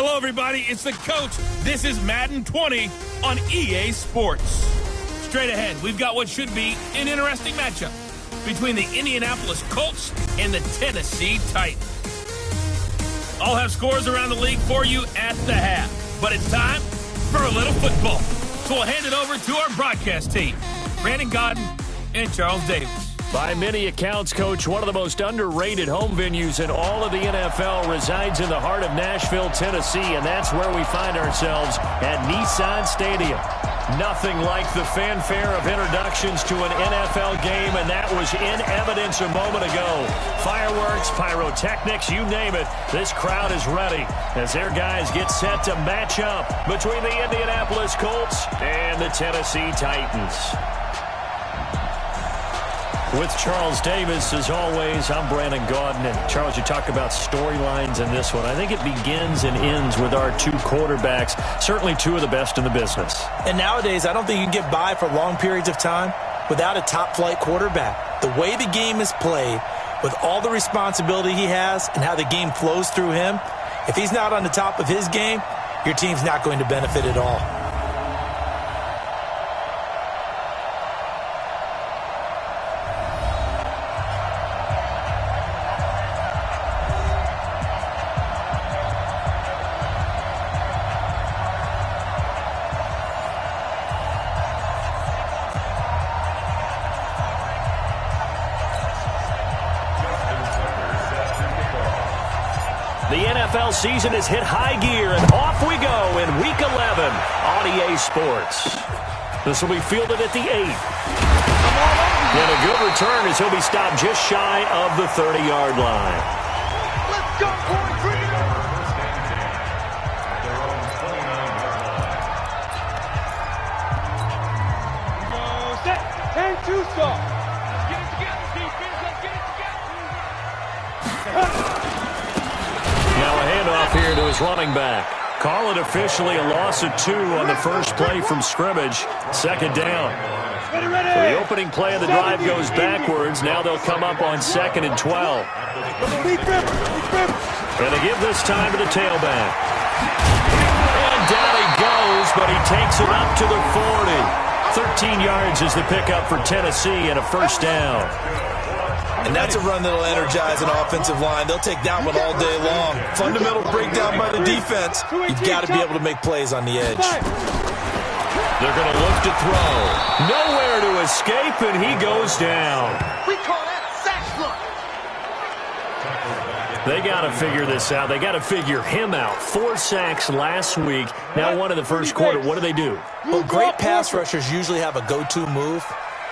Hello, everybody. It's the coach. This is Madden 20 on EA Sports. Straight ahead, we've got what should be an interesting matchup between the Indianapolis Colts and the Tennessee Titans. I'll have scores around the league for you at the half. But it's time for a little football. So we'll hand it over to our broadcast team, Brandon Godden and Charles Davis. By many accounts, Coach, one of the most underrated home venues in all of the NFL resides in the heart of Nashville, Tennessee, and that's where we find ourselves at Nissan Stadium. Nothing like the fanfare of introductions to an NFL game, and that was in evidence a moment ago. Fireworks, pyrotechnics, you name it, this crowd is ready as their guys get set to match up between the Indianapolis Colts and the Tennessee Titans. With Charles Davis, as always, I'm Brandon Gaudin. And Charles, you talk about storylines in this one. I think it begins and ends with our two quarterbacks, certainly two of the best in the business. And nowadays, I don't think you can get by for long periods of time without a top-flight quarterback. The way the game is played, with all the responsibility he has and how the game flows through him, if he's not on the top of his game, your team's not going to benefit at all. The NFL season has hit high gear, and off we go in Week 11 on EA Sports. This will be fielded at the 8. And a good return as he'll be stopped just shy of the 30-yard line. Let's go, boys! Bring it on! Go, set, and two stop. Let's get it together, defense. Let's get it together. Now a handoff here to his running back. Call it officially a loss of 2 on the first play from scrimmage. Second down. So the opening play of the drive goes backwards. Now they'll come up on 2nd and 12. And they give this time to the tailback. And down he goes, but he takes it up to the 40. 13 yards is the pickup for Tennessee and a first down. And that's a run that'll energize an offensive line. They'll take that one all day long. Fundamental breakdown by the defense. You've got to be able to make plays on the edge. They're going to look to throw. Nowhere to escape, and he goes down. We call that a sack flush. They got to figure this out. They got to figure him out. 4 sacks last week. Now one in the first quarter. What do? Well, great pass rushers usually have a go-to move.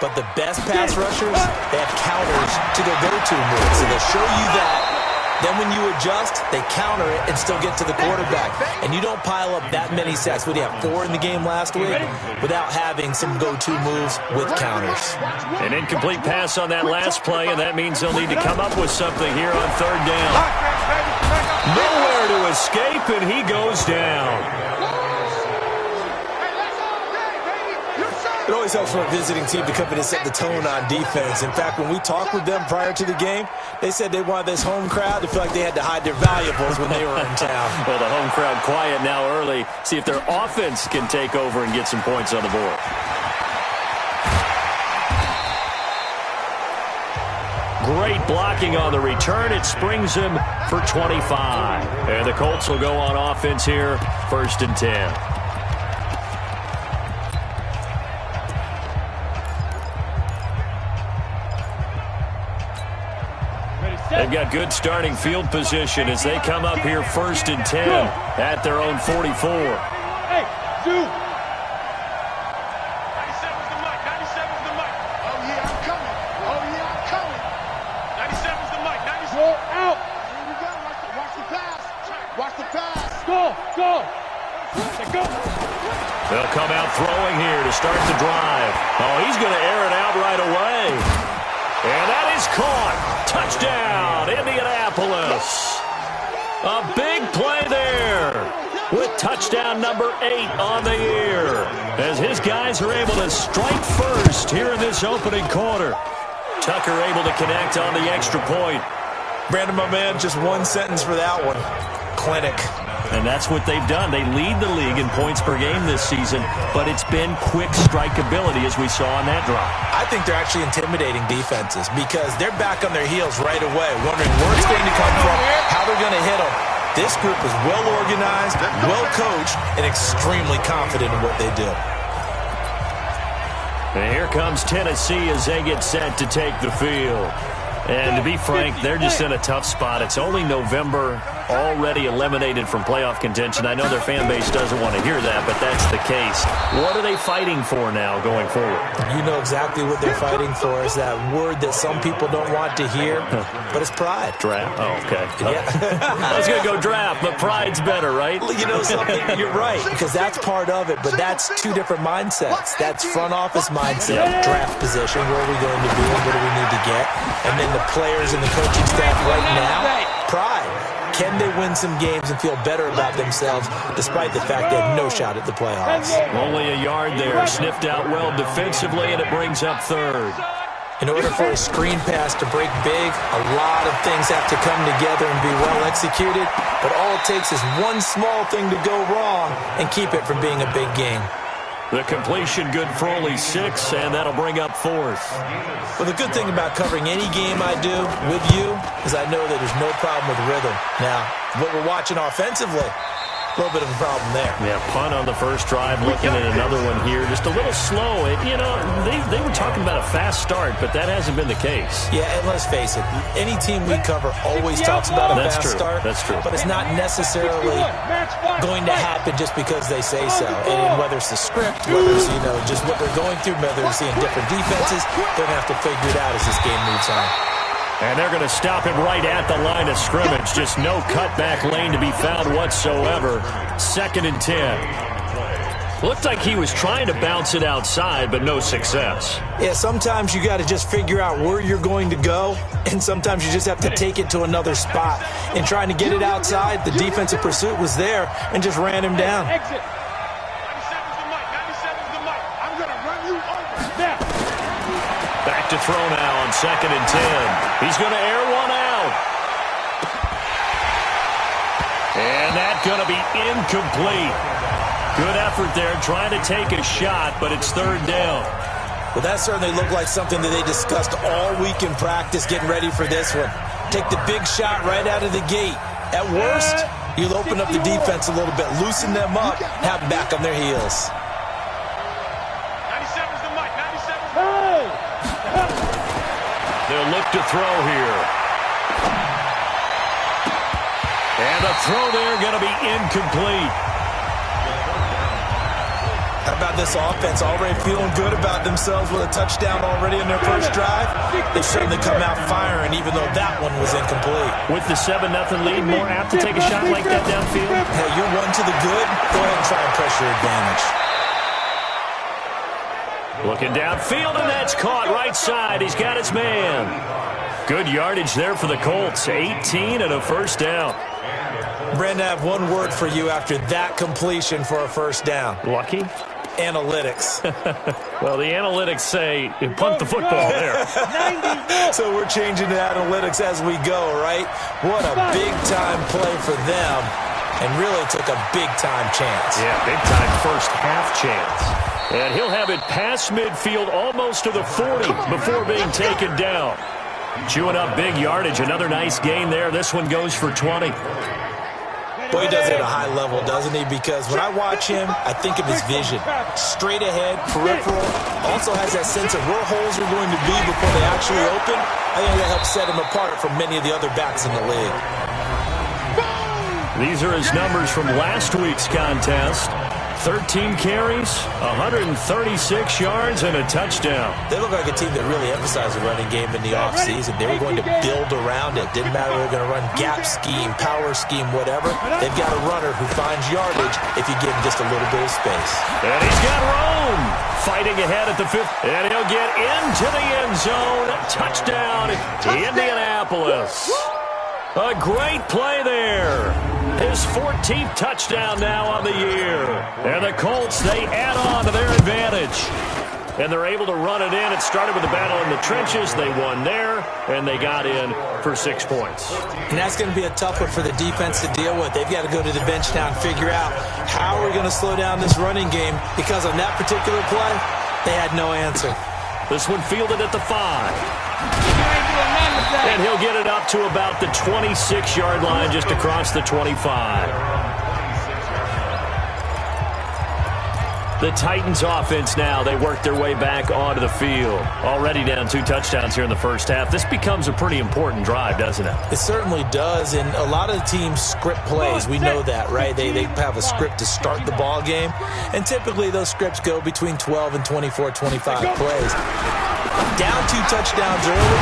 But the best pass rushers, they have counters to their go-to moves. So they'll show you that. Then when you adjust, they counter it and still get to the quarterback. And you don't pile up that many sacks. What do you have, 4 in the game last week? Without having some go-to moves with counters. An incomplete pass on that last play, and that means they'll need to come up with something here on 3rd down. Nowhere to escape, and he goes down. It always helps for a visiting team to come in and set the tone on defense. In fact, when we talked with them prior to the game, they said they wanted this home crowd to feel like they had to hide their valuables when they were in town. Well, the home crowd quiet now early. See if their offense can take over and get some points on the board. Great blocking on the return. It springs him for 25. And the Colts will go on offense here, 1st and 10. They've got good starting field position as they come up here 1st and 10 at their own 44. Hey, dude. 97's the mic. 97's the mic. Oh, yeah, I'm coming. Oh, yeah, I'm coming. 97's the mic. 97. Roll out. Here we go. Watch the pass. Watch the pass. Go. Go. They'll come out throwing here to start the drive. Oh, he's going to air it out right away. And that is caught. Touchdown, Indianapolis. A big play there with touchdown number 8 on the year as his guys are able to strike first here in this opening quarter. Tucker able to connect on the extra point. Brandon, my man, just one sentence for that one. Clinic. And that's what they've done. They lead the league in points per game this season, but it's been quick strikeability as we saw on that drive. I think they're actually intimidating defenses because they're back on their heels right away, wondering where it's going to come from, how they're going to hit them. This group is well organized, well coached, and extremely confident in what they do. And here comes Tennessee as they get set to take the field. And to be frank, they're just in a tough spot. It's only November, already eliminated from playoff contention. I know their fan base doesn't want to hear that, but that's the case. What are they fighting for now going forward? You know exactly what they're fighting for. Is that word that some people don't want to hear, but it's pride. Draft. Oh, okay. Yeah. I was going to go draft, but pride's better, right? You know something? You're right, because that's part of it, but that's two different mindsets. That's front office mindset, draft position, where are we going to be and what do we need to get? And then the players and the coaching staff right now, pride. Can they win some games and feel better about themselves despite the fact they have no shot at the playoffs? Only a yard there, sniffed out well defensively, and it brings up third. In order for a screen pass to break big, a lot of things have to come together and be well executed, but all it takes is one small thing to go wrong and keep it from being a big game. The completion good for only 6, and that'll bring up fourth. Well, the good thing about covering any game I do with you is I know that there's no problem with rhythm. Now, what we're watching offensively, a little bit of a problem there. Yeah, punt on the first drive, looking at another one here. Just a little slow. You know, they were talking about a fast start, but that hasn't been the case. Yeah, and let's face it, any team we cover always talks about a fast start. That's true. But it's not necessarily going to happen just because they say so. And whether it's the script, whether it's, just what they're going through, whether they're seeing different defenses, they're going to have to figure it out as this game moves on. And they're going to stop him right at the line of scrimmage. Just no cutback lane to be found whatsoever. 2nd and 10. Looked like he was trying to bounce it outside, but no success. Yeah, sometimes you got to just figure out where you're going to go, and sometimes you just have to take it to another spot. In trying to get it outside, the defensive pursuit was there and just ran him down. Exit. 97's the mic. 97's the mic. I'm going to run you over. Now. Back to throw now on 2nd and 10. He's going to air one out. And that's going to be incomplete. Good effort there, trying to take a shot, but it's 3rd down. Well, that certainly looked like something that they discussed all week in practice, getting ready for this one. Take the big shot right out of the gate. At worst, you'll open up the defense a little bit, loosen them up, have them back on their heels. 97's the mic. 97's the mic. They'll look to throw here. And the throw there going to be incomplete. How about this offense already feeling good about themselves with a touchdown already in their first drive? They've certainly come out firing, even though that one was incomplete. With the 7-0 lead, more apt to take a shot like that downfield? Hey, you're one to the good. Go ahead and try and press your advantage. Looking downfield, and that's caught right side. He's got his man. Good yardage there for the Colts. 18 and a first down. Brandon, I have one word for you after that completion for a first down. Lucky? Analytics. Well, the analytics say punt the football there. So we're changing to analytics as we go, right? What a big-time play for them, and really took a big-time chance. Yeah, big-time first half chance. And he'll have it past midfield almost to the 40 before being taken down. Chewing up big yardage. Another nice gain there. This one goes for 20. Boy, he does it at a high level, doesn't he? Because when I watch him, I think of his vision. Straight ahead, peripheral. Also has that sense of where holes are going to be before they actually open. I think that helps set him apart from many of the other backs in the league. These are his numbers from last week's contest. 13 carries, 136 yards, and a touchdown. They look like a team that really emphasized the running game in the offseason. They were going to build around it. Didn't matter if they were going to run gap scheme, power scheme, whatever. They've got a runner who finds yardage if you give him just a little bit of space. And he's got Rome fighting ahead at the 5th. And he'll get into the end zone. Touchdown, Indianapolis. A great play there. His 14th touchdown now on the year. And the Colts, they add on to their advantage. and they're able to run it in. It started with a battle in the trenches. They won there, and they got in for 6 points. And that's going to be a tough one for the defense to deal with. They've got to go to the bench now and figure out how we're going to slow down this running game, because on that particular play, they had no answer. This one fielded at the 5. And he'll get it up to about the 26-yard line, just across the 25. The Titans offense now, they work their way back onto the field. Already down 2 touchdowns here in the first half. This becomes a pretty important drive, doesn't it? It certainly does, and a lot of the teams script plays. We know that, right? They have a script to start the ball game, and typically those scripts go between 12 and 24, 25 plays. Down 2 touchdowns early,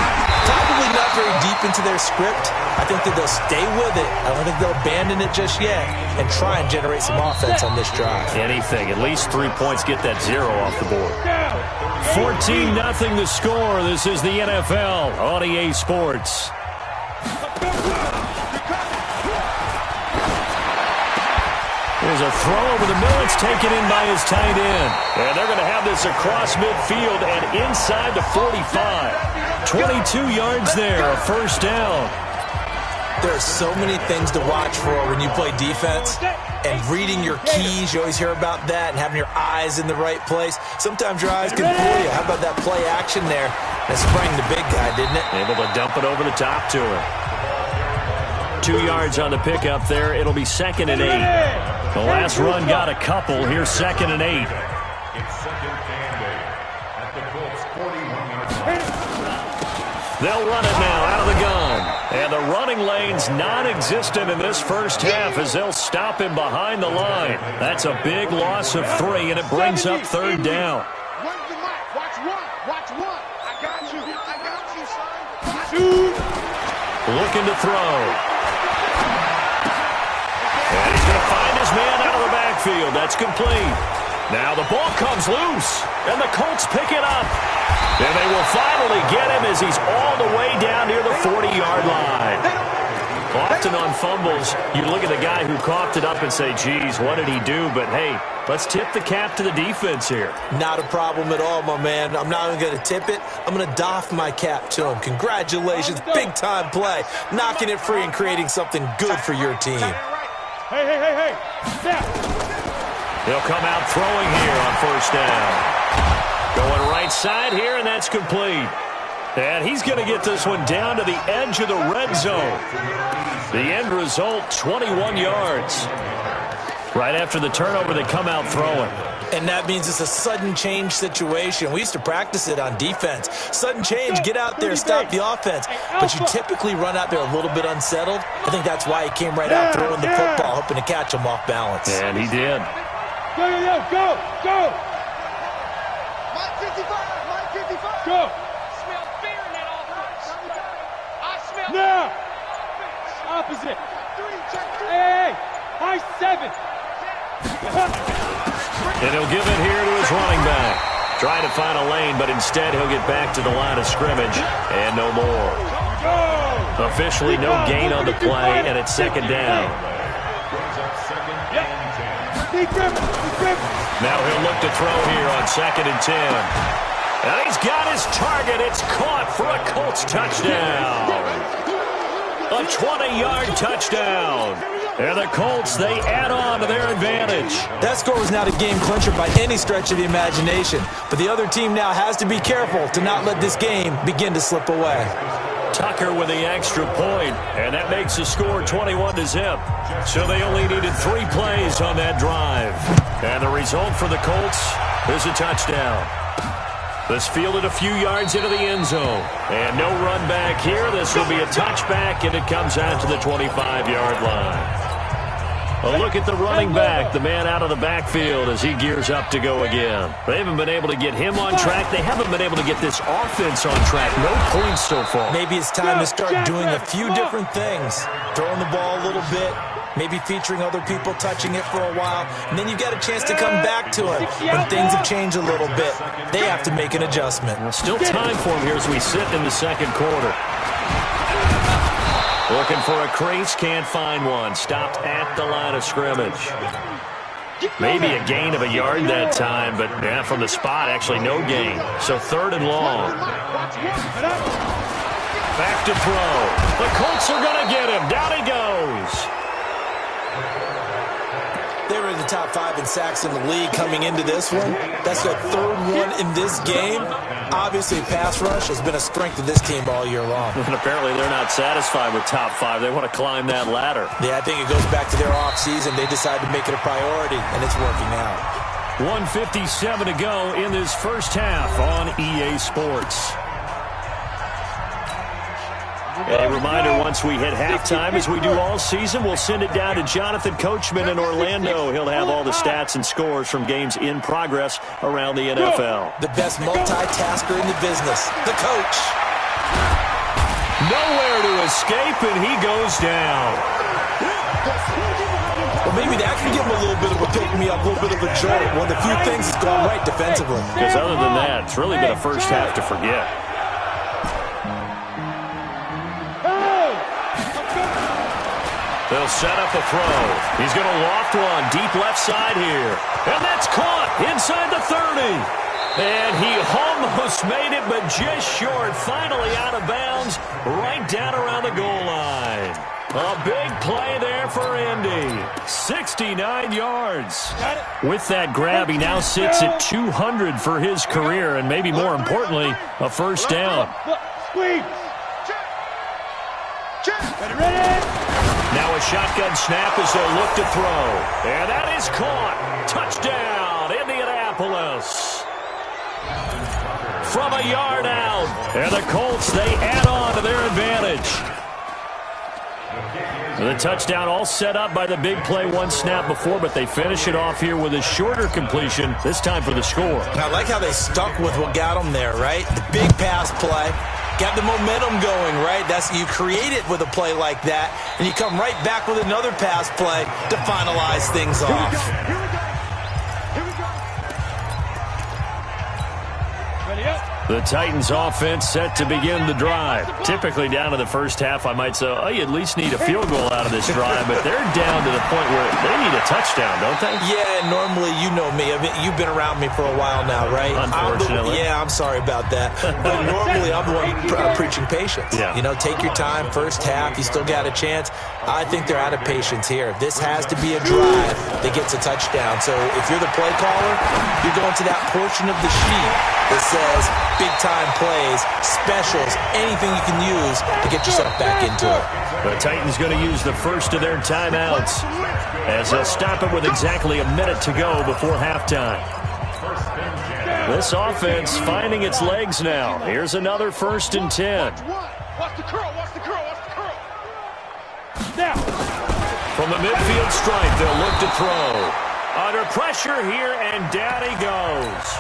probably not very deep into their script. I think that they'll stay with it. I don't think they'll abandon it just yet and try and generate some offense on this drive. Anything, at least 3 points, get that 0 off the board. 14-0 the score. This is the NFL on EA Sports. There's a throw over the middle. It's taken in by his tight end. And they're going to have this across midfield and inside the 45. 22 yards there, a first down. There are so many things to watch for when you play defense, and reading your keys, you always hear about that, and having your eyes in the right place. Sometimes your eyes can fool you. How about that play action there? That sprang the big guy, didn't it? Able to dump it over the top to him. 2 yards on the pickup there. It'll be 2nd and 8. The last run got a couple. Here's 2nd and 8. They'll run it now out of the gun. And the running lane's non-existent in this first half as they'll stop him behind the line. That's a big loss of 3, and it brings up 3rd down. Watch one. I got you, son. Looking to throw. And he's going to find his man out of the backfield. That's complete. Now the ball comes loose, and the Colts pick it up. And they will finally get him as he's all the way down near the 40-yard line. Often on fumbles, you look at the guy who coughed it up and say, geez, what did he do? But, hey, let's tip the cap to the defense here. Not a problem at all, my man. I'm not even going to tip it. I'm going to doff my cap to him. Congratulations. Big-time play. Knocking it free and creating something good for your team. Hey. Snap. He'll come out throwing here on first down. Going right side here, and that's complete. And he's going to get this one down to the edge of the red zone. The end result, 21 yards. Right after the turnover, they come out throwing. And that means it's a sudden change situation. We used to practice it on defense. Sudden change, get out there, stop the offense. But you typically run out there a little bit unsettled. I think that's why he came right out throwing the football, hoping to catch him off balance. And he did. Go. Mike 55. Go. Smell fear in that offense. I smell Now. Opposite. Hey. High 7. And he'll give it here to his running back. Trying to find a lane, but instead he'll get back to the line of scrimmage. And no more. Officially no gain on the play, and it's 2nd down. Now he'll look to throw here on 2nd and 10. And he's got his target. It's caught for a Colts touchdown. A 20-yard touchdown. And the Colts, they add on to their advantage. That score was not a game clincher by any stretch of the imagination. But the other team now has to be careful to not let this game begin to slip away. Tucker with the extra point, and that makes the score 21-0. So they only needed 3 plays on that drive. And the result for the Colts is a touchdown. This fielded a few yards into the end zone. And no run back here. This will be a touchback, and it comes out to the 25-yard line. A look at the running back, the man out of the backfield as he gears up to go again. They haven't been able to get him on track. They haven't been able to get this offense on track. No points so far. Maybe it's time to start doing a few different things. Throwing the ball a little bit, maybe featuring other people touching it for a while, and then you get a chance to come back to it when things have changed a little bit. They have to make an adjustment. Well, still time for him here as we sit in the 2nd quarter. Looking for a crease, can't find one. Stopped at the line of scrimmage. Maybe a gain of a yard that time, but yeah, from the spot, actually no gain. So 3rd and long. Back to throw. The Colts are going to get him. Down he goes. They were in the top 5 in sacks in the league coming into this one. That's the 3rd one in this game. Obviously, pass rush has been a strength of this team all year long. And apparently they're not satisfied with top 5. They want to climb that ladder. Yeah, I think it goes back to their offseason. They decided to make it a priority, and it's working out. 1:57 to go in this first half on EA Sports. A reminder, once we hit halftime, as we do all season, we'll send it down to Jonathan Coachman in Orlando. He'll have all the stats and scores from games in progress around the NFL. The best multitasker in the business, the coach. Nowhere to escape, and he goes down. Well, maybe that can give him a little bit of a pick-me-up, a little bit of a jolt. One of the few things that's gone right defensively. Because other than that, it's really been a first half to forget. They'll set up a throw. He's going to loft one deep left side here. And that's caught inside the 30. And he almost made it, but just short. Finally out of bounds, right down around the goal line. A big play there for Indy. 69 yards. With that grab, he now sits at 200 for his career, and maybe more importantly, a first down. Squeeze. Ready. Now a shotgun snap as they'll look to throw. And that is caught. Touchdown, Indianapolis. From a yard out. And the Colts, they add on to their advantage. The touchdown all set up by the big play one snap before, but they finish it off here with a shorter completion, this time for the score. And I like how they stuck with what got them there, right? The big pass play. Got the momentum going, right? You create it with a play like that, and you come right back with another pass play to finalize things off. Here we go. Ready up. The Titans offense set to begin the drive. Typically down to the first half, I might say, oh, you at least need a field goal out of this drive, but they're down to the point where they need a touchdown, don't they? Yeah, normally, you know me. You've been around me for a while now, right? Unfortunately. I'm sorry about that. But normally, I'm the one preaching patience. Yeah. You know, take your time, first half, you still got a chance. I think they're out of patience here. This has to be a drive that gets a touchdown. So if you're the play caller, you're going to that portion of the sheet that says big-time plays, specials, anything you can use to get yourself back into it. The Titans going to use the first of their timeouts as they'll stop it with exactly a minute to go before halftime. This offense finding its legs now. Here's another 1st and 10. Watch the curl. Now. From the midfield stripe, they'll look to throw. Under pressure here, and down he goes.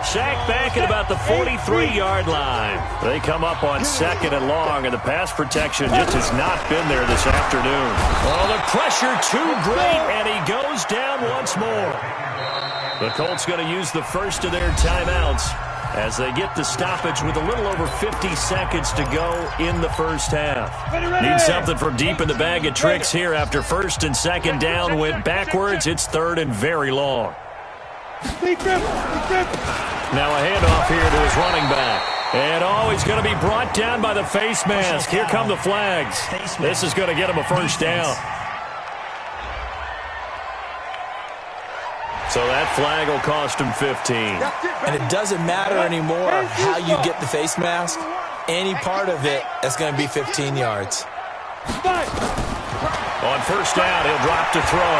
Sacked back at about the 43-yard line. They come up on 2nd and long, and the pass protection just has not been there this afternoon. Oh, the pressure too great, and he goes down once more. The Colts going to use the first of their timeouts as they get the stoppage with a little over 50 seconds to go in the first half. Need something from deep in the bag of tricks here after 1st and 2nd down. Went backwards. It's 3rd and very long. Now a handoff here to his running back. And he's going to be brought down by the face mask. Here come the flags. This is going to get him a first down. So that flag will cost him 15. And it doesn't matter anymore how you get the face mask. Any part of it is going to be 15 yards. On first down, he'll drop to throw.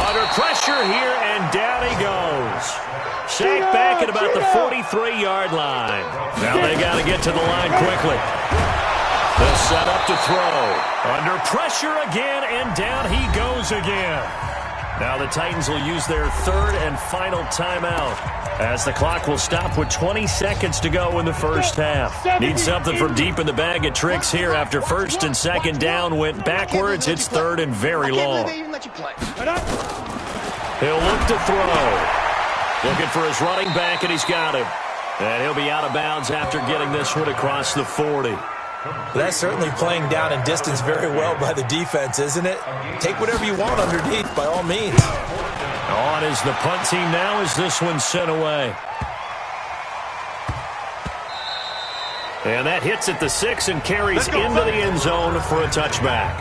Under pressure here, and down he goes. Sacked back at about the 43-yard line. Now they got to get to the line quickly. They'll set up to throw. Under pressure again, and down he goes again. Now the Titans will use their 3rd and final timeout as the clock will stop with 20 seconds to go in the first half. Need something from deep in the bag of tricks here after 1st and 2nd down went backwards. It's 3rd and very long. He'll look to throw. Looking for his running back, and he's got him. And he'll be out of bounds after getting this one across the 40. That's certainly playing down and distance very well by the defense, isn't it? Take whatever you want underneath, by all means. On is the punt team now as this one's sent away. And that hits at the 6 and carries into the end zone for a touchback.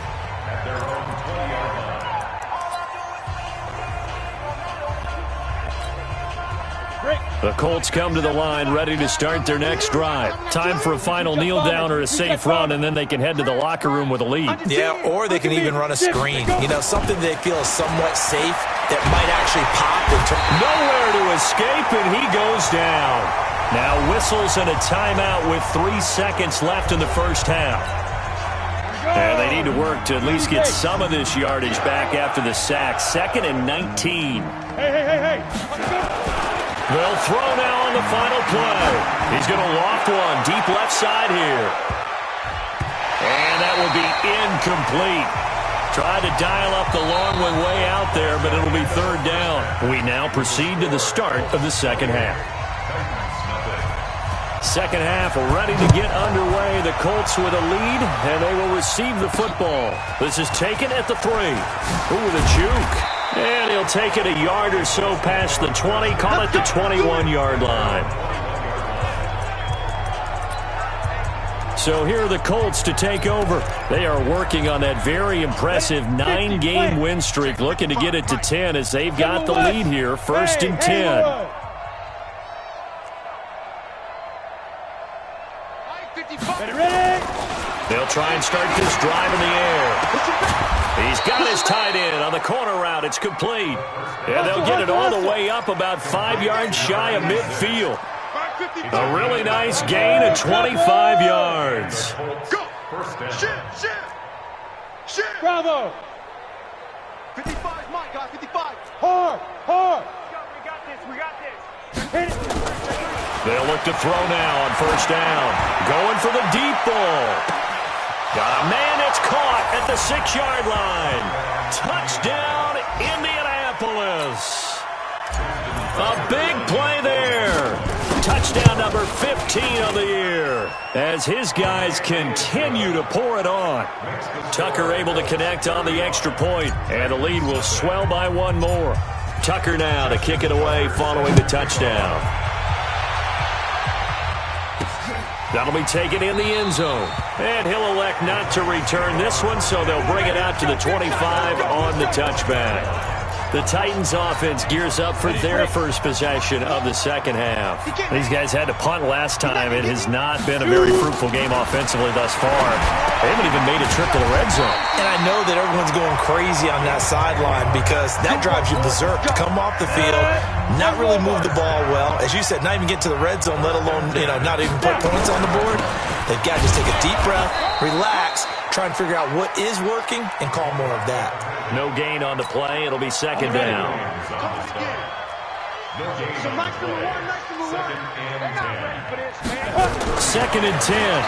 The Colts come to the line ready to start their next drive. Time for a final kneel down or a safe run, and then they can head to the locker room with a lead. Yeah, or they can even run a screen. You know, something they feel is somewhat safe that might actually pop. Nowhere to escape, and he goes down. Now whistles and a timeout with 3 seconds left in the first half. And they need to work to at least get some of this yardage back after the sack. 2nd and 19. Hey. They'll throw now on the final play. He's going to loft one deep left side here. And that will be incomplete. Tried to dial up the long one way out there, but it'll be 3rd down. We now proceed to the start of the second half. Second half ready to get underway. The Colts with a lead, and they will receive the football. This is taken at the 3. Ooh, the juke. And he'll take it a yard or so past the 20, call it the 21-yard line. So here are the Colts to take over. They are working on that very impressive 9-game win streak, looking to get it to 10 as they've got the lead here, 1st and 10. They'll try and start this drive in the air. He's got his tight end on the corner route. It's complete. And they'll get it all the way up about 5 yards shy of midfield. A really nice gain of 25 yards. Go! Shit! Bravo! 55, Mike, guys, 55. Hard! We got this. Hit it. They'll look to throw now on 1st down. Going for the deep ball. Got a man that's caught at the 6-yard line. Touchdown, Indianapolis. A big play there. Touchdown number 15 of the year as his guys continue to pour it on. Tucker able to connect on the extra point, and the lead will swell by 1 more. Tucker now to kick it away following the touchdown. That'll be taken in the end zone. And he'll elect not to return this one, so they'll bring it out to the 25 on the touchback. The Titans offense gears up for their first possession of the second half. These guys had to punt last time. It has not been a very fruitful game offensively thus far. They haven't even made a trip to the red zone. And I know that everyone's going crazy on that sideline because that drives you berserk to come off the field, not really move the ball well. As you said, not even get to the red zone, let alone, not even put points on the board. They've got to just take a deep breath, relax, try and figure out what is working, and call more of that. No gain on the play. It'll be 2nd down. Second and 10.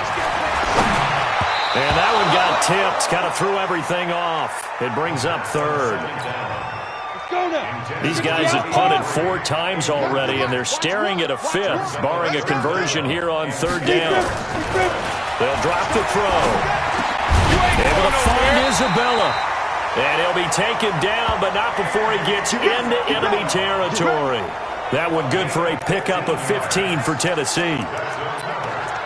And that one got tipped. Kind of threw everything off. It brings up 3rd. These guys have punted 4 times already, and they're staring at a 5th, barring a conversion here on 3rd down. They'll drop the throw. Able to find Isabella. And he'll be taken down, but not before he gets into enemy territory. That one good for a pickup of 15 for Tennessee.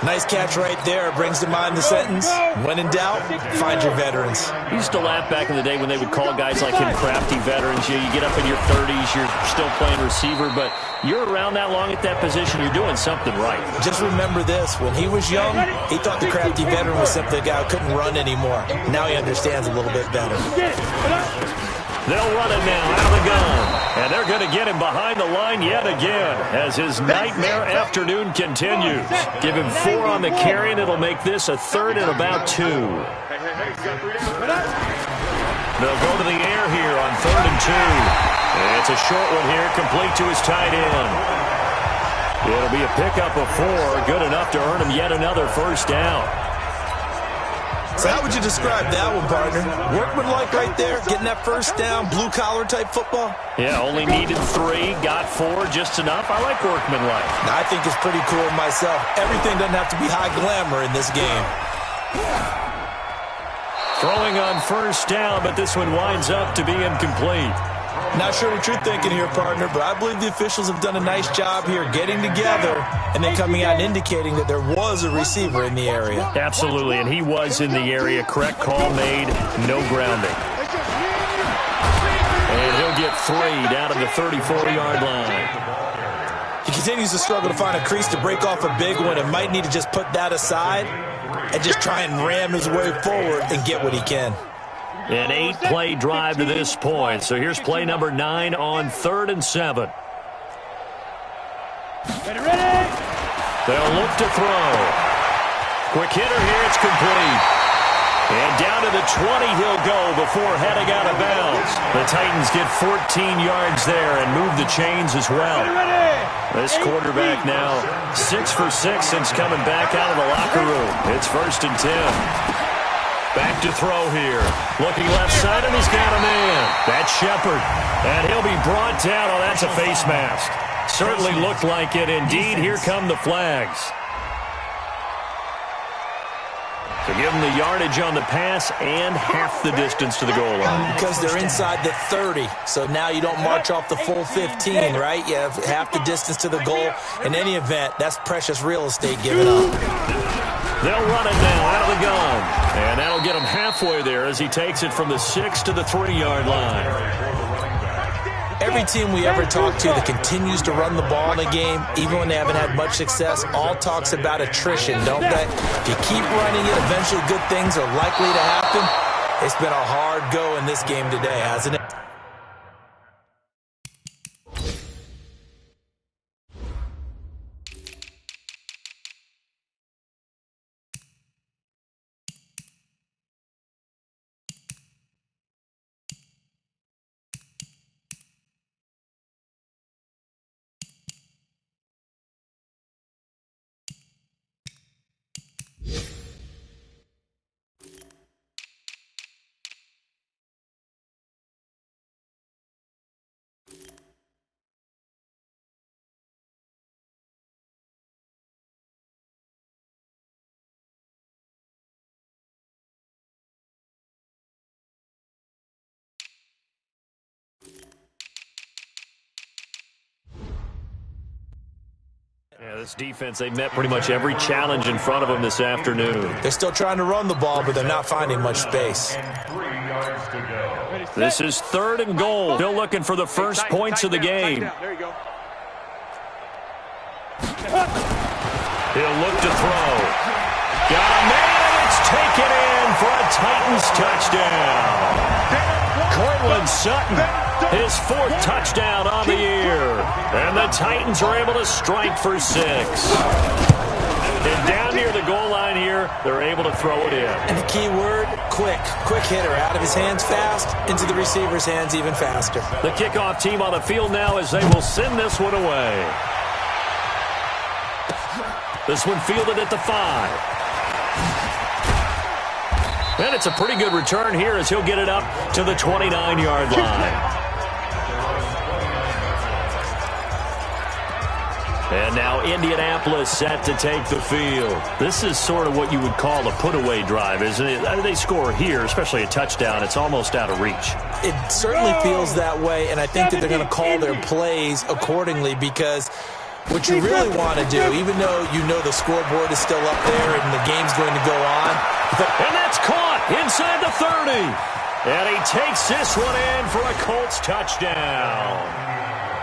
Nice catch right there. Brings to mind the sentence, when in doubt, find your veterans. I used to laugh back in the day when they would call guys like him crafty veterans. You get up in your 30s, you're still playing receiver, but you're around that long at that position, you're doing something right. Just remember this. When he was young, he thought the crafty veteran was simply a guy who couldn't run anymore. Now he understands a little bit better. They'll run it now out of the gun. And they're going to get him behind the line yet again as his nightmare afternoon continues. Give him 4 on the carry, and it'll make this a 3rd and about 2. They'll go to the air here on 3rd and 2. It's a short one here, complete to his tight end. It'll be a pickup of 4, good enough to earn him yet another 1st down. So how would you describe that one, partner? Workmanlike right there, getting that 1st down, blue-collar type football? Yeah, only needed 3, got 4, just enough. I like workmanlike. I think it's pretty cool myself. Everything doesn't have to be high glamour in this game. Throwing on first down, but this one winds up to be incomplete. Not sure what you're thinking here, partner, but I believe the officials have done a nice job here getting together and then coming out and indicating that there was a receiver in the area. Absolutely, and he was in the area. Correct call made, no grounding. And he'll get 3 down to the 34-yard line. He continues to struggle to find a crease to break off a big one and might need to just put that aside and just try and ram his way forward and get what he can. An 8-play drive to this point. So here's play number 9 on 3rd and 7. They'll look to throw. Quick hitter here. It's complete. And down to the 20 he'll go before heading out of bounds. The Titans get 14 yards there and move the chains as well. This quarterback now 6 for 6 since coming back out of the locker room. It's 1st and 10. Back to throw here. Looking left side, and he's got a man. That's Shepard. And he'll be brought down. Oh, that's a face mask. Certainly looked like it. Indeed, here come the flags. So give them the yardage on the pass and half the distance to the goal line. Because they're inside the 30, so now you don't march off the full 15, right? You have half the distance to the goal. In any event, that's precious real estate given up. They'll run it now out of the gun. And that'll get him halfway there as he takes it from the 6 to the 3-yard line. Every team we ever talk to that continues to run the ball in a game, even when they haven't had much success, all talks about attrition, don't they? If you keep running it, eventually good things are likely to happen. It's been a hard go in this game today, hasn't it? Yeah, this defense, they met pretty much every challenge in front of them this afternoon. They're still trying to run the ball, but they're not finding much space. This is 3rd and goal. Still looking for the first points of the game. There you go. He'll look to throw. Got a man, and it's taken in for a Titans touchdown. Cortland Sutton, his 4th touchdown on the year. And the Titans are able to strike for 6. And down near the goal line here, they're able to throw it in. And the key word, quick. Quick hitter. Out of his hands fast, into the receiver's hands even faster. The kickoff team on the field now as they will send this one away. This one fielded at the 5. And it's a pretty good return here as he'll get it up to the 29-yard line. And now Indianapolis set to take the field. This is sort of what you would call a put-away drive, isn't it? They score here, especially a touchdown. It's almost out of reach. It certainly feels that way, and I think that they're going to call their plays accordingly because what you really want to do, even though you know the scoreboard is still up there and the game's going to go on. And that's caught inside the 30. And he takes this one in for a Colts touchdown.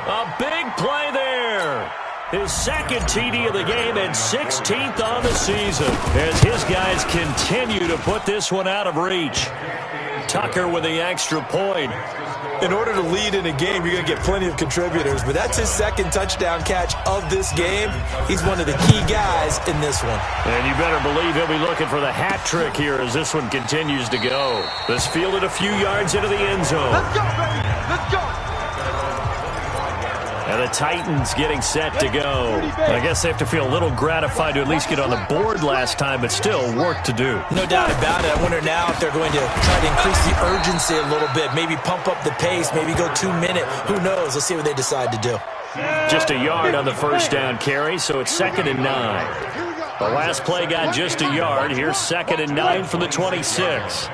A big play there. His 2nd TD of the game and 16th on the season as his guys continue to put this one out of reach. Tucker with the extra point. In order to lead in a game, you're going to get plenty of contributors, but that's his 2nd touchdown catch of this game. He's one of the key guys in this one. And you better believe he'll be looking for the hat trick here as this one continues to go. This fielded a few yards into the end zone. Let's go, baby. Let's go. And the Titans getting set to go. I guess they have to feel a little gratified to at least get on the board last time, but still work to do. No doubt about it. I wonder now if they're going to try to increase the urgency a little bit, maybe pump up the pace, maybe go 2-minute. Who knows? Let's see what they decide to do. Just a yard on the first down carry, so it's 2nd and 9. Here we go. The last play got just a yard. Here's 2nd and 9 from the 26.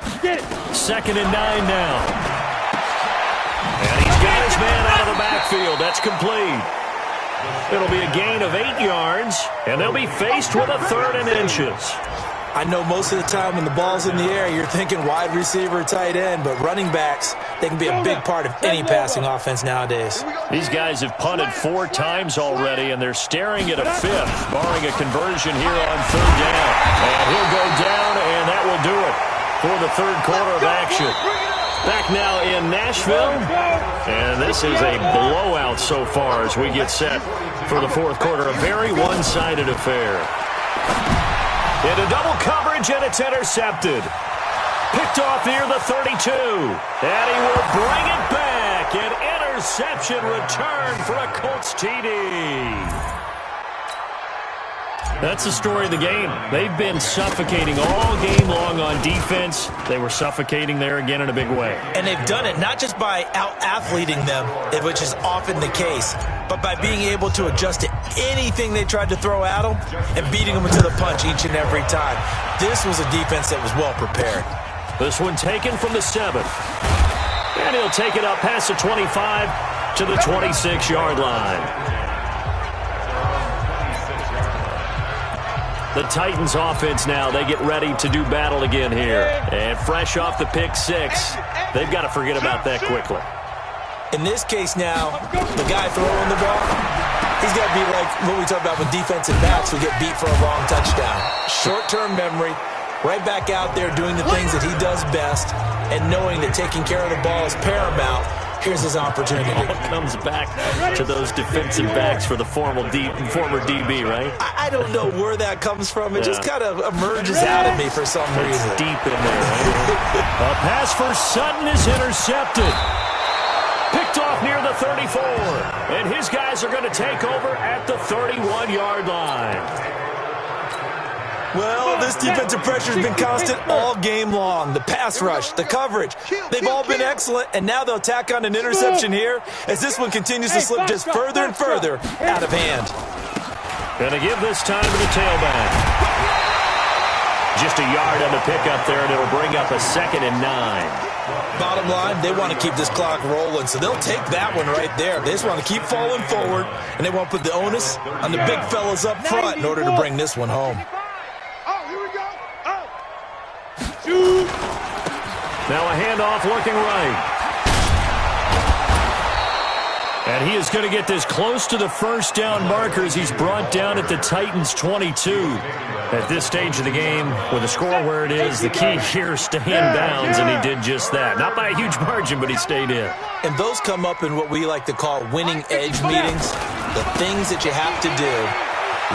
2nd and 9 now. And he's got his man out of the backfield. That's complete. It'll be a gain of 8 yards, and they'll be faced with a 3rd and inches. I know most of the time when the ball's in the air, you're thinking wide receiver, tight end, but running backs, they can be a big part of any passing offense nowadays. These guys have punted 4 times already, and they're staring at a 5th, barring a conversion here on 3rd down. And he'll go down, and that will do it for the 3rd quarter of action. Back now in Nashville, and this is a blowout so far as we get set for the 4th quarter. A very one-sided affair. Into double coverage, and it's intercepted. Picked off near the 32. And he will bring it back. An interception return for a Colts TD. That's the story of the game. They've been suffocating all game long on defense. They were suffocating there again in a big way. And they've done it not just by out-athleting them, which is often the case, but by being able to adjust to anything they tried to throw at them and beating them to the punch each and every time. This was a defense that was well prepared. This one taken from the 7th. And he'll take it up past the 25 to the 26-yard line. The Titans offense now, they get ready to do battle again here. And fresh off the pick 6, they've got to forget about that quickly. In this case now, the guy throwing the ball, he's got to be like what we talk about with defensive backs who get beat for a long touchdown. Short-term memory, right back out there doing the things that he does best, and knowing that taking care of the ball is paramount. Here's his opportunity. All comes back to those defensive backs for the former DB, right? I don't know where that comes from. It just kind of emerges out of me for some reason. It's deep in there. Right? A pass for Sutton is intercepted. Picked off near the 34. And his guys are going to take over at the 31-yard line. Well, this defensive pressure has been constant all game long. The pass rush, the coverage, they've all been excellent, and now they'll tack on an interception here as this one continues to slip just further and further out of hand. Going to give this time to the tailback. Just a yard on the pickup there, and it'll bring up a 2nd and 9. Bottom line, they want to keep this clock rolling, so they'll take that one right there. They just want to keep falling forward, and they want to put the onus on the big fellas up front in order to bring this one home. Now a handoff looking right. And he is going to get this close to the first down markers. He's brought down at the Titans 22. At this stage of the game, with the score where it is, the key here is stay in bounds, and he did just that. Not by a huge margin, but he stayed in. And those come up in what we like to call winning edge meetings. The things that you have to do.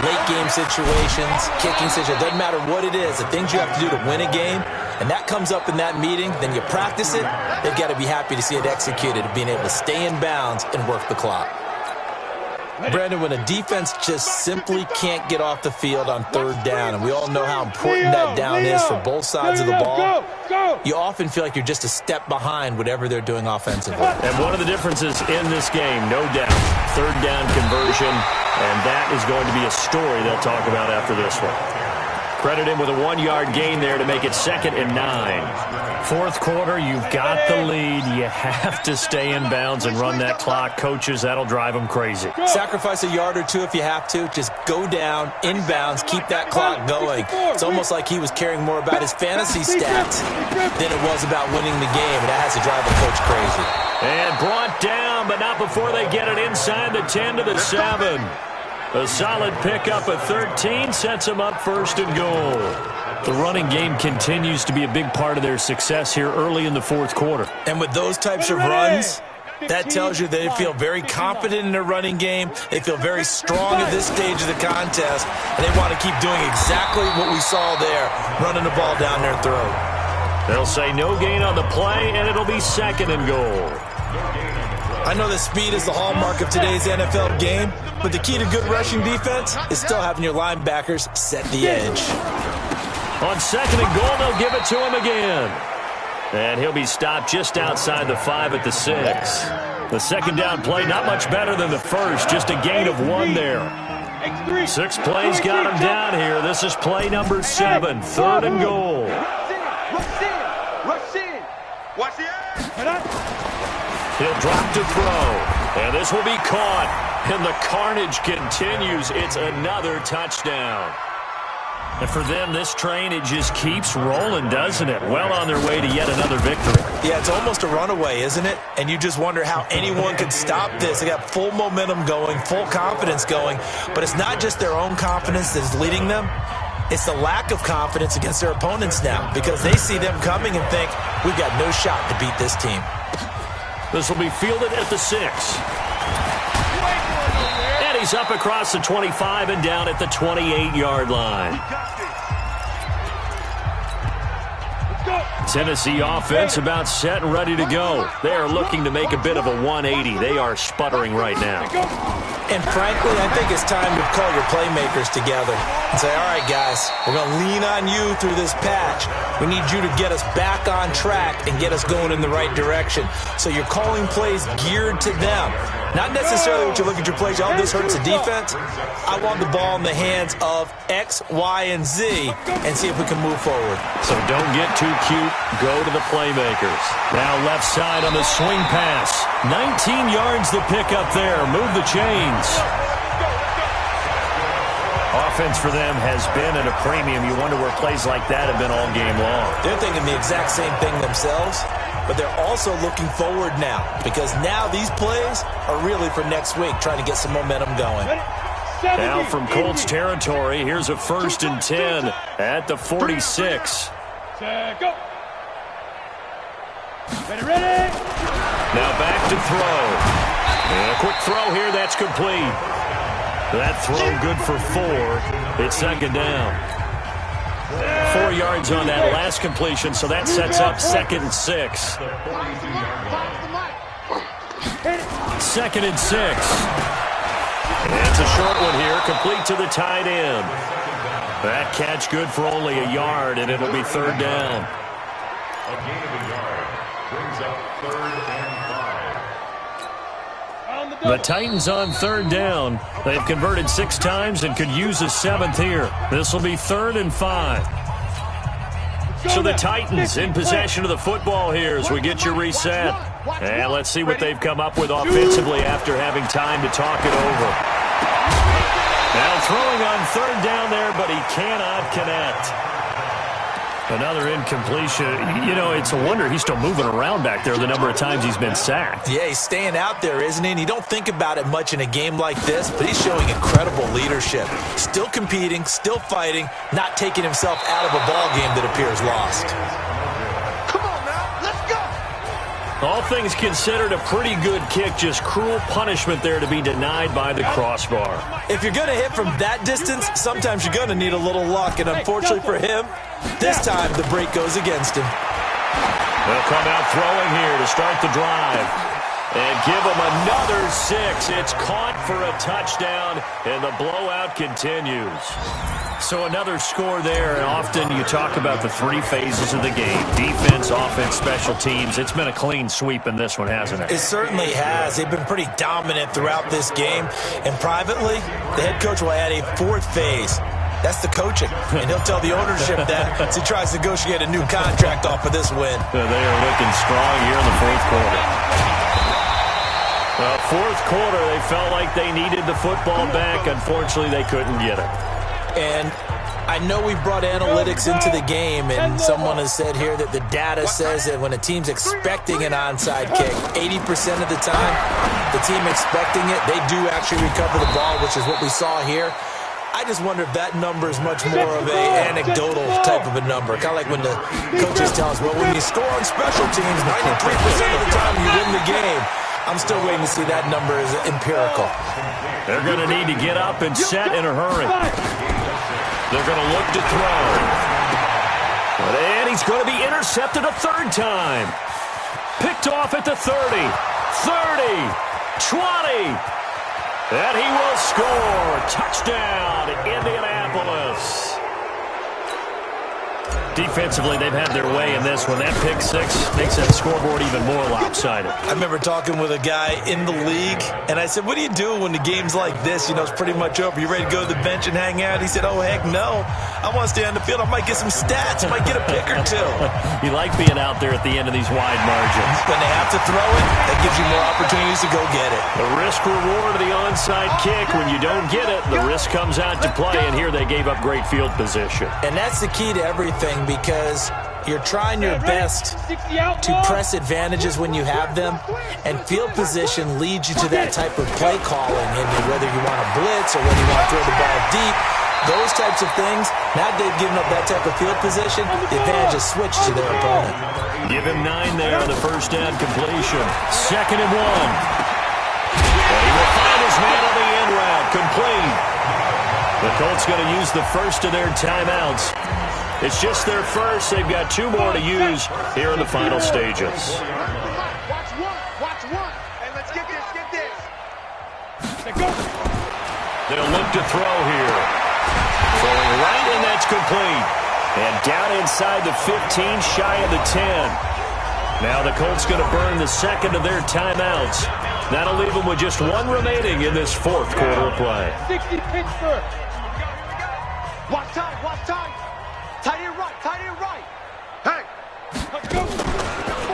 Late game situations, kicking situations, doesn't matter what it is, the things you have to do to win a game, and that comes up in that meeting, then you practice it, they've got to be happy to see it executed, being able to stay in bounds and work the clock. Brandon, when a defense just simply can't get off the field on 3rd down, and we all know how important that down is for both sides of the ball, you often feel like you're just a step behind whatever they're doing offensively. And one of the differences in this game, no doubt, 3rd down conversion, and that is going to be a story they'll talk about after this one. Credit him with a 1-yard gain there to make it 2nd and 9. 4th quarter, you've got the lead. You have to stay in bounds and run that clock. Coaches, that'll drive them crazy. Sacrifice a yard or two if you have to. Just go down, in bounds, keep that clock going. It's almost like he was caring more about his fantasy stats than it was about winning the game. And that has to drive a coach crazy. And brought down, but not before they get it inside the 10 to the 7. A solid pickup of 13 sets them up 1st and goal. The running game continues to be a big part of their success here early in the 4th quarter. And with those types of runs, that tells you they feel very confident in their running game. They feel very strong at this stage of the contest, and they want to keep doing exactly what we saw there, running the ball down their throat. They'll say no gain on the play, and it'll be 2nd and goal. I know that speed is the hallmark of today's NFL game, but the key to good rushing defense is still having your linebackers set the edge. On 2nd and goal, they'll give it to him again. And he'll be stopped just outside the 5 at the 6. The 2nd down play, not much better than the first, just a gain of 1 there. 6 plays got him down here. This is play number 7, 3rd and goal. Rush in. Watch the air. He'll drop to throw, and this will be caught, and the carnage continues. It's another touchdown. And for them, this train, it just keeps rolling, doesn't it? Well on their way to yet another victory. Yeah, it's almost a runaway, isn't it? And you just wonder how anyone could stop this. They got full momentum going, full confidence going, but it's not just their own confidence that's leading them. It's the lack of confidence against their opponents now, because they see them coming and think, we've got no shot to beat this team. This will be fielded at the 6. And he's up across the 25 and down at the 28-yard line. Tennessee offense about set and ready to go. They are looking to make a bit of a 180. They are sputtering right now. And frankly, I think it's time to call your playmakers together and say, all right, guys, we're going to lean on you through this patch. We need you to get us back on track and get us going in the right direction. So you're calling plays geared to them. Not necessarily what you look at your plays, oh, this hurts the defense. I want the ball in the hands of X, Y, and Z and see if we can move forward. So don't get too cute. Go to the playmakers. Now left side on the swing pass. 19 yards to pick up there. Move the chains. Offense for them has been at a premium. You wonder where plays like that have been all game long. They're thinking the exact same thing themselves, but they're also looking forward now, because now these plays are really for next week, trying to get some momentum going. Now from Colts territory, here's a 1st and 10 at the 46. Go. Ready. Now back to throw. And a quick throw here, that's complete. That throw good for 4. It's 2nd down. 4 yards on that last completion, so that sets up 2nd and 6. 2nd and 6. And it's a short one here, complete to the tight end. That catch good for only a yard, and it'll be 3rd down. A gain of a yard brings up 3rd and 5. The Titans on 3rd down. They've converted 6 times and could use a 7th here. This will be 3rd and 5. So the Titans in possession of the football here as we get you reset. And let's see what they've come up with offensively after having time to talk it over. Now throwing on 3rd down there, but he cannot connect. Another incompletion. You know, it's a wonder he's still moving around back there the number of times he's been sacked. Yeah, he's staying out there, isn't he? And you don't think about it much in a game like this, but he's showing incredible leadership. Still competing, still fighting, not taking himself out of a ball game that appears lost. Come on now, let's go. All things considered, a pretty good kick. Just cruel punishment there to be denied by the crossbar. If you're going to hit from that distance, sometimes you're going to need a little luck. And unfortunately for him, this time the break goes against him. They'll come out throwing here to start the drive. And give him another 6. It's caught for a touchdown, and the blowout continues. So another score there, and often you talk about the 3 phases of the game. Defense, offense, special teams. It's been a clean sweep in this one, hasn't it? It certainly has. They've been pretty dominant throughout this game. And privately, the head coach will add a 4th phase. That's the coaching. And he'll tell the ownership that as he tries to negotiate a new contract off of this win. They are looking strong here in the 4th quarter. Well, 4th quarter, they felt like they needed the football back. Unfortunately, they couldn't get it. And I know we brought analytics into the game, and someone has said here that the data says that when a team's expecting an onside kick, 80% of the time, the team expecting it, they do actually recover the ball, which is what we saw here. I just wonder if that number is much more of a anecdotal type of a number. Kind of like when the coaches tell us, well, when you score on special teams, 93% of the time you win the game. I'm still waiting to see that number is empirical. They're going to need to get up and set in a hurry. They're going to look to throw. And he's going to be intercepted a 3rd time. Picked off at the 30, 30, 20. And he will score. Touchdown, Indianapolis. Defensively, they've had their way in this one. That pick six makes that scoreboard even more lopsided. I remember talking with a guy in the league, and I said, what do you do when the game's like this? You know, it's pretty much over. You ready to go to the bench and hang out? He said, oh, heck no. I want to stay on the field. I might get some stats. I might get a pick or two. You like being out there at the end of these wide margins. When they have to throw it, that gives you more opportunities to go get it. The risk-reward of the onside kick. When you don't get it, the risk comes out to play, and here they gave up great field position. And that's the key to everything, because you're trying your best to press advantages when you have them, and field position leads you to that type of play calling, and whether you want to blitz or whether you want to throw the ball deep, those types of things. Now they've given up that type of field position, the advantage is switched to their opponent. Give him 9 there on the first down completion. 2nd and 1. And he will find his man on the end route, complete. The Colts going to use the first of their timeouts. It's just their first. They've got 2 more to use here in the final stages. Watch one. Hey, let's get this. They'll look to throw here. Throwing right, and that's complete. And down inside the 15, shy of the 10. Now the Colts going to burn the second of their timeouts. That'll leave them with just 1 remaining in this 4th quarter of play. 60 Pittsburgh. Watch time. Tight end right. Hey.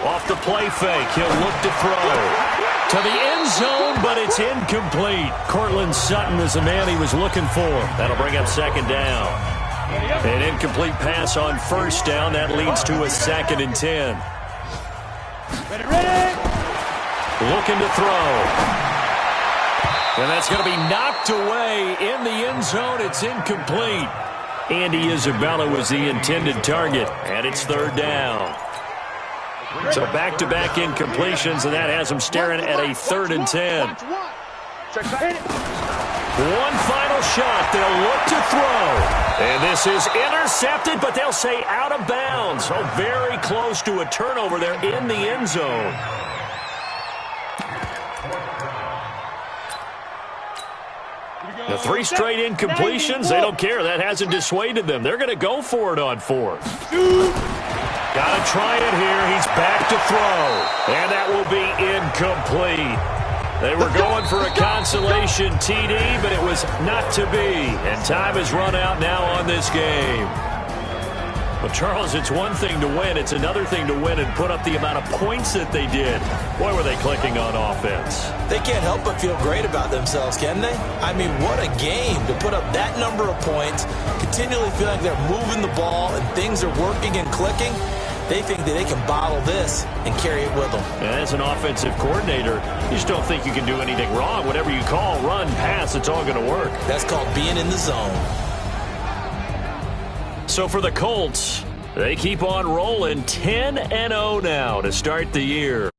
Off the play fake, he'll look to throw. To the end zone, but it's incomplete. Cortland Sutton is the man he was looking for. That'll bring up 2nd down. An incomplete pass on 1st down. That leads to a 2nd and 10. Ready. Looking to throw. And that's going to be knocked away in the end zone. It's incomplete. Andy Isabella was the intended target, and it's 3rd down. So back-to-back incompletions, and that has them staring at a 3rd and 10. One final shot. They'll look to throw. And this is intercepted, but they'll say out of bounds. So very close to a turnover there in the end zone. The 3 straight incompletions, they don't care. That hasn't dissuaded them. They're going to go for it on 4th. Got to try it here. He's back to throw. And that will be incomplete. They were going for a consolation TD, but it was not to be. And time has run out now on this game. Well, Charles, it's one thing to win. It's another thing to win and put up the amount of points that they did. Boy, were they clicking on offense. They can't help but feel great about themselves, can they? I mean, what a game to put up that number of points, continually feeling like they're moving the ball and things are working and clicking. They think that they can bottle this and carry it with them. And as an offensive coordinator, you just don't think you can do anything wrong. Whatever you call, run, pass, it's all going to work. That's called being in the zone. So for the Colts, they keep on rolling 10-0 now to start the year.